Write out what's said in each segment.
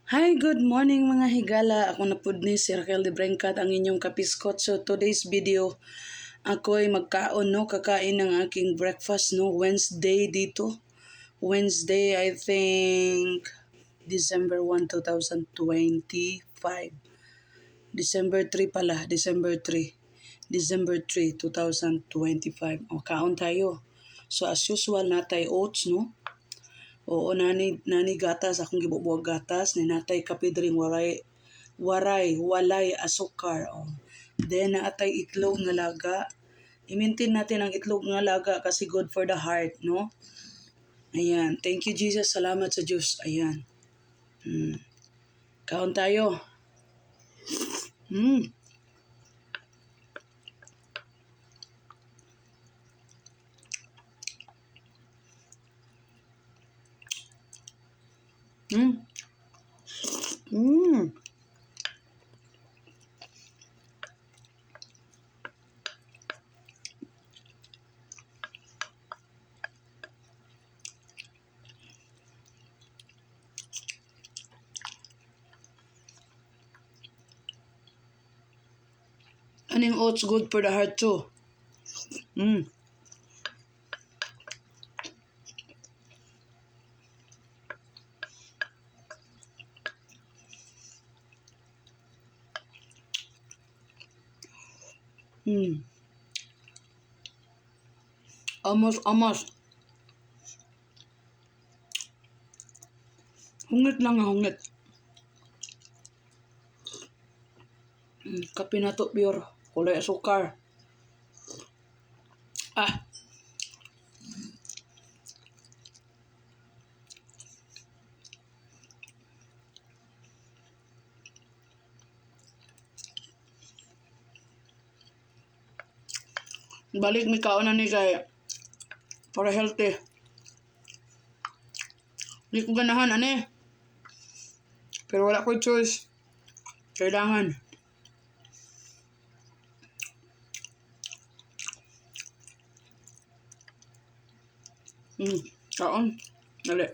Hi, good morning mga higala. Ako na pud ni si Raquel de Brencat, ang inyong kapiskot. So today's video, ako ay magkaon no, kakain ng aking breakfast no, Wednesday dito. Wednesday, I think December 1, 2025. December 3 pala, December 3. December 3, 2025. O, kaon tayo. So as usual natay oats no. Oo, nani gatas, akong gibubuwag gatas, ninatay kape dring walay asukar. Oh. Then naatay itlog nga laga. I-maintain natin ang itlog nga laga kasi good for the heart, no? Ayan, thank you Jesus, salamat sa Diyos. Ayan. Kaon tayo. Mm. Mm. Mm. Aning oats good for the heart too. Mm. Mm. Almost. Hungit lang nga hungit. Kape na to pure. Kulay asukar. Ah. Balik may kaon na ni kay para healthy. Di ko ganahan, ane. Pero wala ko choice. Kailangan. Kaon. Dali.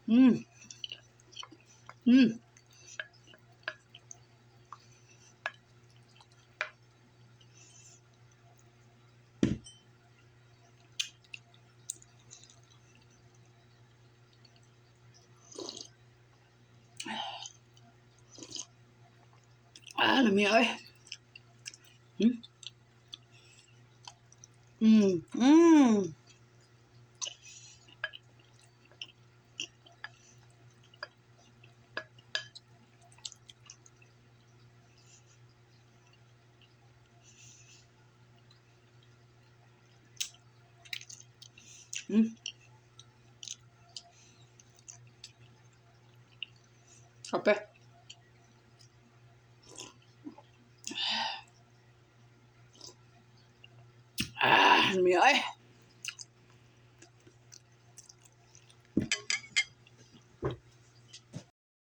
Mm. Mm. Ah, lami ay. Mm. Mm. Mm. Mm. Kape. Ah, lami ay.